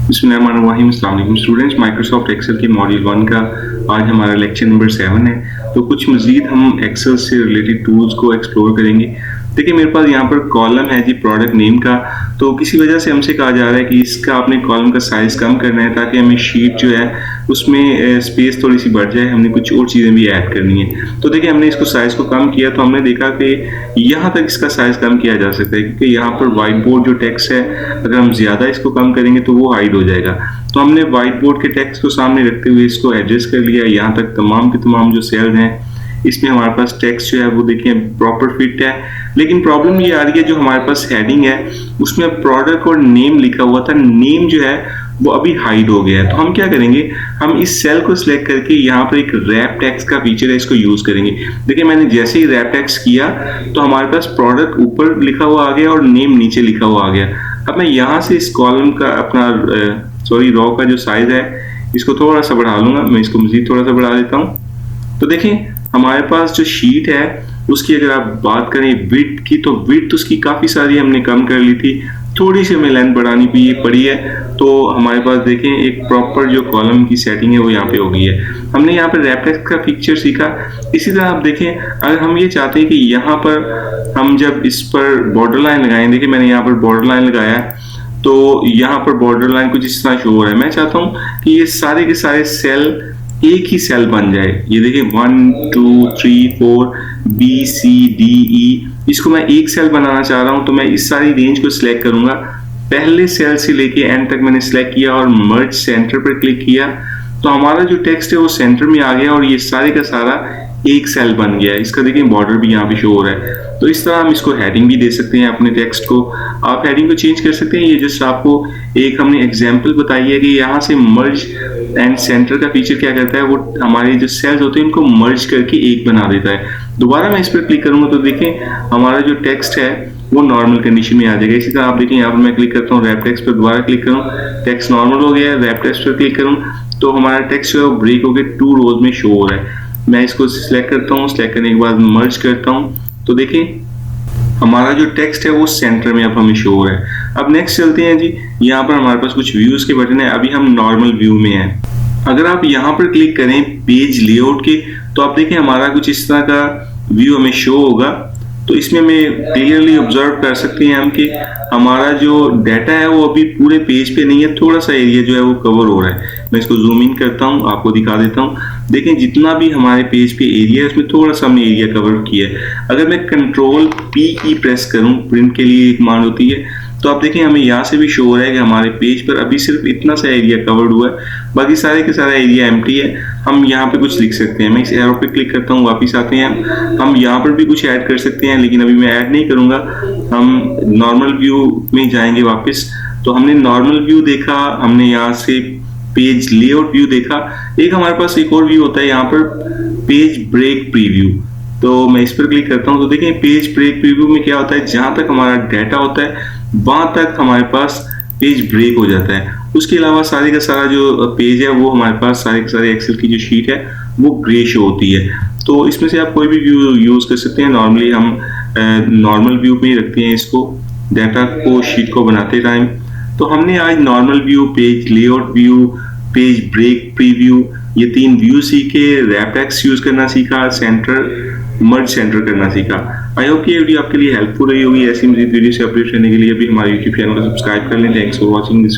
बिस्मिल्लाहिर्रहमानिर्रहीम। अस्सलाम वालेकुम स्टूडेंट्स, माइक्रोसॉफ्ट एक्सेल के मॉड्यूल 1 का आज हमारा लेक्चर नंबर 7 है। तो कुछ मज़ीद हम एक्सेल से रिलेटेड टूल्स को एक्सप्लोर करेंगे। देखिए मेरे पास यहाँ पर कॉलम है जी प्रोडक्ट नेम का, तो किसी वजह से हमसे कहा जा रहा है कि इसका आपने कॉलम का साइज़ कम करना है ताकि हमें शीट जो है उसमें स्पेस थोड़ी सी बढ़ जाए, हमने कुछ और चीज़ें भी ऐड करनी है। तो देखिए हमने इसको साइज़ को कम किया तो हमने देखा कि यहाँ तक इसका साइज़ कम किया जा सकता है, क्योंकि यहाँ पर व्हाइट बोर्ड जो टेक्स्ट है अगर हम ज़्यादा इसको कम करेंगे तो वो हाइड हो जाएगा। तो हमने व्हाइट बोर्ड के टेक्स्ट को सामने रखते हुए इसको एडजस्ट कर लिया। यहाँ तक तमाम के तमाम जो सेल्स हैं इसमें हमारे पास टेक्स्ट जो है वो देखिए प्रॉपर फिट है, लेकिन प्रॉब्लम ये आ रही है जो हमारे पास हेडिंग है उसमें प्रोडक्ट और नेम लिखा हुआ था, नेम जो है वो अभी हाइड हो गया है। तो हम क्या करेंगे, हम इस सेल को सिलेक्ट करके यहाँ पर एक रैप टेक्स्ट का फीचर है इसको यूज करेंगे। देखिए मैंने जैसे ही रैप टेक्स्ट किया तो हमारे पास प्रोडक्ट ऊपर लिखा हुआ आ गया और नेम नीचे लिखा हुआ आ गया। अब मैं यहाँ से इस कॉलम का अपना रॉ का जो साइज है इसको थोड़ा सा बढ़ा लूंगा। मैं इसको मजीद थोड़ा सा बढ़ा देता हूँ। तो देखें हमारे पास जो शीट है उसकी अगर आप बात करें विड्थ की, तो विड्थ उसकी काफ़ी सारी हमने कम कर ली थी, थोड़ी सी हमें लेंथ बढ़ानी पड़ी है। तो हमारे पास देखें एक प्रॉपर जो कॉलम की सेटिंग है वो यहाँ पे हो गई है। हमने यहाँ पर रैप टेक्स्ट का फीचर सीखा। इसी तरह आप देखें अगर हम ये चाहते हैं कि यहाँ पर हम जब इस पर बॉर्डर लाइन लगाएं, देखिए मैंने यहाँ पर बॉर्डर लाइन लगाया है तो यहाँ पर बॉर्डर लाइन कुछ इस तरह शो हो रहा है। मैं चाहता हूँ कि ये सारे के सारे सेल एक ही सेल बन जाए। ये देखिए 1 2 3 4 B C D E, इसको मैं एक सेल बनाना चाह रहा हूं। तो मैं इस सारी रेंज को सिलेक्ट करूंगा, पहले सेल से लेके एंड तक मैंने सिलेक्ट किया और मर्ज सेंटर पर क्लिक किया तो हमारा जो टेक्स्ट है वो सेंटर में आ गया और ये सारे का सारा एक सेल बन गया। इसका देखिए बॉर्डर भी यहाँ पे शो हो रहा है। तो इस तरह हम इसको हेडिंग भी दे सकते हैं अपने टेक्स्ट को। आप हेडिंग को चेंज कर सकते हैं। ये जस्ट आपको एक हमने एग्जांपल बताई है कि यहाँ से मर्ज एंड सेंटर का फीचर क्या करता है, वो हमारे जो सेल्स होते हैं उनको मर्ज करके एक बना देता है। दोबारा मैं इस पर क्लिक करूंगा तो देखें हमारा जो टेक्स्ट है वो नॉर्मल कंडीशन में आ जाएगा। इसी तरह आप देखें यहाँ पर मैं क्लिक करता हूँ, रैप टेक्स्ट पर दोबारा क्लिक करूँ, टेक्स्ट नॉर्मल हो गया। रैप टेक्स्ट पर क्लिक करूँ तो हमारा टेक्स्ट जो है वो ब्रेक होकर 2 रोज में शो हो रहा है। मैं इसको सिलेक्ट करता हूँ, सिलेक्ट करने के बाद मर्ज करता हूँ तो देखिए हमारा जो टेक्स्ट है वो सेंटर में अब हमें शो हो रहा है। अब नेक्स्ट चलते हैं जी, यहाँ पर हमारे पास कुछ व्यूज के बटन है। अभी हम नॉर्मल व्यू में हैं। अगर आप यहाँ पर क्लिक करें पेज लेआउट के तो आप देखें हमारा कुछ इस तरह का व्यू हमें शो होगा। तो इसमें हमें क्लियरली ऑब्जर्व कर सकते हैं हम कि हमारा जो डाटा है वो अभी पूरे पेज पे नहीं है, थोड़ा सा एरिया जो है वो कवर हो रहा है। मैं इसको जूम इन करता हूँ, आपको दिखा देता हूँ। देखें जितना भी हमारे पेज पे एरिया है उसमें थोड़ा सा हमने एरिया कवर किया है। अगर मैं कंट्रोल P की प्रेस करूँ, प्रिंट के लिए एक कमांड होती है, तो आप देखें हमें यहाँ से भी शो हो रहा है कि हमारे पेज पर अभी सिर्फ इतना सा एरिया कवर्ड हुआ है, बाकी सारे के सारा एरिया एम्प्टी है। हम यहाँ पे कुछ लिख सकते हैं। मैं इस एरो पे क्लिक करता हूँ, वापस आते हैं। हम यहाँ पर भी कुछ ऐड कर सकते हैं, लेकिन अभी मैं ऐड नहीं करूँगा। हम नॉर्मल व्यू में जाएंगे वापस। तो हमने नॉर्मल व्यू देखा, हमने यहाँ से पेज लेआउट व्यू देखा। एक हमारे पास एक और व्यू होता है यहाँ पर पेज ब्रेक प्रीव्यू। तो मैं इस पर क्लिक करता हूँ तो देखें पेज ब्रेक प्रीव्यू में क्या होता है, जहां तक हमारा डाटा होता है वहां तक हमारे पास पेज ब्रेक हो जाता है। उसके अलावा सारे का सारा जो पेज है वो हमारे पास सारे के सारे एक्सेल की जो शीट है वो ग्रे शो होती है। तो इसमें से आप कोई भी व्यू यूज कर सकते हैं। नॉर्मली हम नॉर्मल व्यू में ही रखते हैं इसको डाटा को, शीट को बनाते टाइम। तो हमने आज normal view, page layout view, page break preview, ये 3 व्यू सीखे, रैप टेक्स्ट यूज करना सीखा, सेंटर मर्ज सेंटर करना सीखा। आई होप कि ये वीडियो आपके लिए हेल्पफुल रही होगी। ऐसी मजीद वीडियो से अपडेट रहने के लिए भी हमारे यूट्यूब चैनल को सब्सक्राइब कर लें। Thanks for watching this.